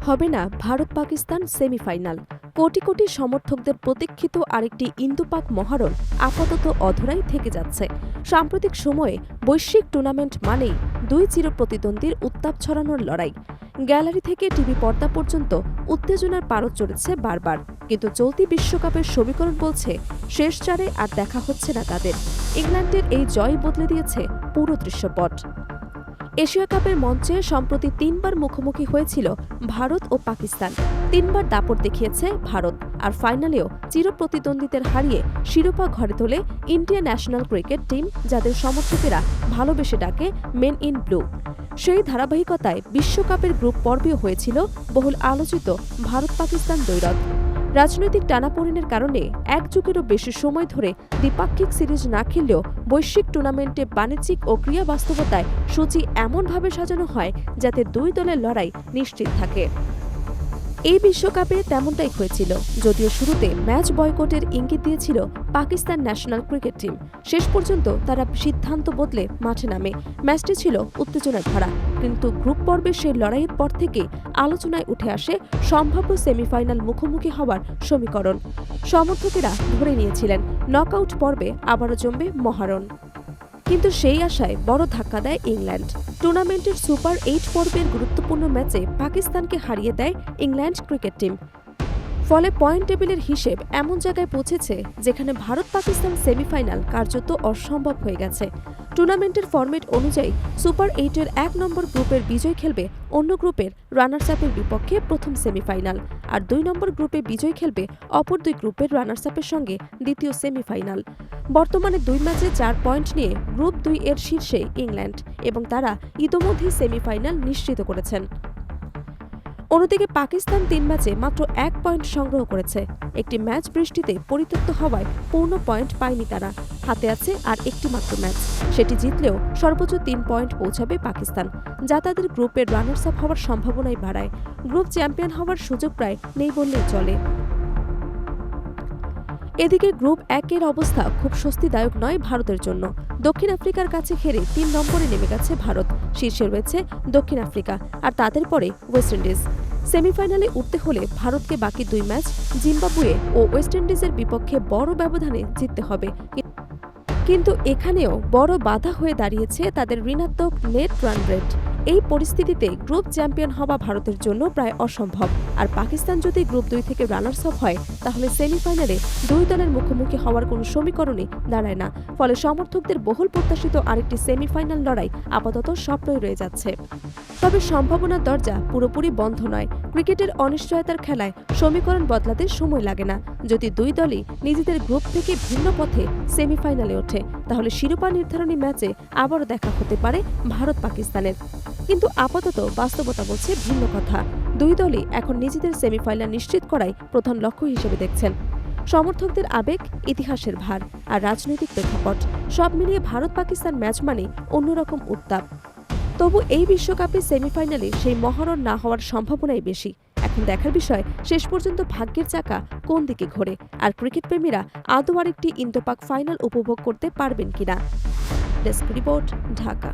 হবে না ভারত পাকিস্তান সেমিফাইনাল। কোটি কোটি সমর্থকদের প্রতীক্ষিত আরেকটি ইন্দো-পাক মহারণ আপাতত অধরাই থেকে যাচ্ছে। সাম্প্রতিক সময়ে বৈশ্বিক টুর্নামেন্ট মানেই দুই চিরপ্রতিদ্বন্দ্বীর উত্তাপ ছড়ানোর লড়াই। গ্যালারি থেকে টিভি পর্দা পর্যন্ত উত্তেজনার পারদ চড়েছে বারবার, কিন্তু চলতি বিশ্বকাপের সমীকরণ বলছে শেষ চারে আর দেখা হচ্ছে না তাদের। ইংল্যান্ডের এই জয় বদলে দিয়েছে পুরো দৃশ্যপট। এশিয়া কাপের মঞ্চে সম্প্রতি তিনবার মুখোমুখি হয়েছিল ভারত ও পাকিস্তান। তিনবার দাপট দেখিয়েছে ভারত, আর ফাইনালেও চিরপ্রতিদ্বন্দ্বীদের হারিয়ে শিরোপা ঘরে তোলে ইন্ডিয়া ন্যাশনাল ক্রিকেট টিম, যাদের সমর্থকেরা ভালোবেসে ডাকে মেন ইন ব্লু। সেই ধারাবাহিকতায় বিশ্বকাপের গ্রুপ পর্বেও হয়েছিল বহুল আলোচিত ভারত পাকিস্তান দ্বৈরথ। রাজনৈতিক টানাপোড়েনের কারণে এক যুগেরও বেশি সময় ধরে দ্বিপাক্ষিক সিরিজ না খেললেও বৈশ্বিক টুর্নামেন্টে বাণিজ্যিক ও ক্রীড়া বাস্তবতায় সূচি এমনভাবে সাজানো হয় যাতে দুই দলের লড়াই নিশ্চিত থাকে। এই বিশ্বকাপে তেমনটাই হয়েছিল, যদিও শুরুতে ম্যাচ বয়কটের ইঙ্গিত দিয়েছিল পাকিস্তান ন্যাশনাল ক্রিকেট টিম। শেষ পর্যন্ত তারা সিদ্ধান্ত বদলে মাঠে নামে। ম্যাচটি ছিল উত্তেজনায় ভরা, কিন্তু গ্রুপ পর্বের সেই লড়াইয়ের পর থেকে আলোচনায় উঠে আসে সম্ভাব্য সেমিফাইনাল মুখোমুখি হওয়ার সমীকরণ। সমর্থকেরা ধরে নিয়েছিলেন নকআউট পর্বে আবারও জমবে মহারণ। কিন্তু সেই আশায় বড় ধাক্কা দেয় ইংল্যান্ড। টুর্নামেন্টের সুপার 8 পর্বের গুরুত্বপূর্ণ ম্যাচে পাকিস্তানকে হারিয়ে দেয় ইংল্যান্ড ক্রিকেট টিম। ফলে পয়েন্ট টেবিলের হিসেব এমন জায়গায় পৌঁছেছে যেখানে ভারত পাকিস্তান সেমিফাইনাল কার্যত অসম্ভব হয়ে গেছে। টুর্নামেন্টের ফরম্যাট অনুযায়ী সুপার 8-এর 1 নম্বর গ্রুপের বিজয় খেলবে অন্য গ্রুপের রানার্স আপের বিপক্ষে প্রথম সেমিফাইনাল, আর 2 নম্বর গ্রুপে বিজয় খেলবে অপর 2 গ্রুপের রানার্স আপের সঙ্গে দ্বিতীয় সেমিফাইনাল। বর্তমানে 2 ম্যাচে 4 পয়েন্ট নিয়ে গ্রুপ 2 এর শীর্ষে ইংল্যান্ড, এবং তারা ইতোমধ্যেই সেমিফাইনাল নিশ্চিত করেছেন। অন্যদিকে পাকিস্তান 3 ম্যাচে মাত্র 1 পয়েন্ট সংগ্রহ করেছে। একটি ম্যাচ বৃষ্টিতে পরিত্যক্ত হওয়ায় পূর্ণ পয়েন্ট পায়নি তারা। হাতে আছে আর একটি মাত্র ম্যাচ, সেটি জিতলেও সর্বোচ্চ 3 পয়েন্ট পৌঁছাবে পাকিস্তান, যা তাদের গ্রুপের রানার্স আপ হওয়ার সম্ভাবনাই বাড়ায়। গ্রুপ চ্যাম্পিয়ন হওয়ার সুযোগ প্রায় নেই বললেই চলে। এদিকে গ্রুপ 1-এর অবস্থা খুব স্বস্তিদায়ক নয় ভারতের জন্য। দক্ষিণ আফ্রিকার কাছে হেরে 3 নম্বরে নেমে গেছে ভারত। শীর্ষে রয়েছে দক্ষিণ আফ্রিকা, আর তাদের পরে ওয়েস্ট ইন্ডিজ। সেমিফাইনালে উঠতে হলে ভারতকে বাকি 2 ম্যাচ জিম্বাবুয়ে ও ওয়েস্ট ইন্ডিজের বিপক্ষে বড় ব্যবধানে জিততে হবে। কিন্তু এখানেও বড় বাধা হয়ে দাঁড়িয়েছে তাদের ঋণাত্মক নেট রান রেট। এই পরিস্থিতিতে গ্রুপ চ্যাম্পিয়ন হওয়া ভারতের জন্য প্রায় অসম্ভব। আর পাকিস্তান যদি গ্রুপ 2 থেকে রানার্স আপ হয়, তাহলে সেমিফাইনালে 2 দলের মুখোমুখি হওয়ার কোনো সমীকরণই দাঁড়ায় না। ফলে সমর্থকদের বহুল প্রত্যাশিত আরেকটি সেমিফাইনাল লড়াই আপাতত স্বপ্নই রয়ে যাচ্ছে। তবে সম্ভাবনার দরজা পুরোপুরি বন্ধ নয়। ক্রিকেটের অনিশ্চয়তার খেলায় সমীকরণ বদলাতে সময় লাগে না। যদি 2 দলই নিজেদের গ্রুপ থেকে ভিন্ন পথে সেমিফাইনালে ওঠে, তাহলে শিরোপা নির্ধারণী ম্যাচে আবারও দেখা হতে পারে ভারত পাকিস্তানের। কিন্তু আপাতত বাস্তবতা বলছে ভিন্ন কথা। 2 দলই এখন নিজেদের সেমিফাইনাল নিশ্চিত করাই প্রধান লক্ষ্য হিসেবে দেখছেন। সমর্থকদের আবেগ, ইতিহাসের ভার আর রাজনৈতিক প্রেক্ষাপট সব মিলিয়ে ভারত পাকিস্তান ম্যাচ মানে অন্যরকম উত্তাপ। তবু এই বিশ্বকাপে সেমিফাইনালে সেই মহারণ না হওয়ার সম্ভাবনাই বেশি। এখন দেখার বিষয় শেষ পর্যন্ত ভাগ্যের চাকা কোন দিকে ঘোরে, আর ক্রিকেট প্রেমীরা আদৌ আরেকটি ইন্দো-পাক ফাইনাল উপভোগ করতে পারবেন কিনা। Desk report, Dhaka.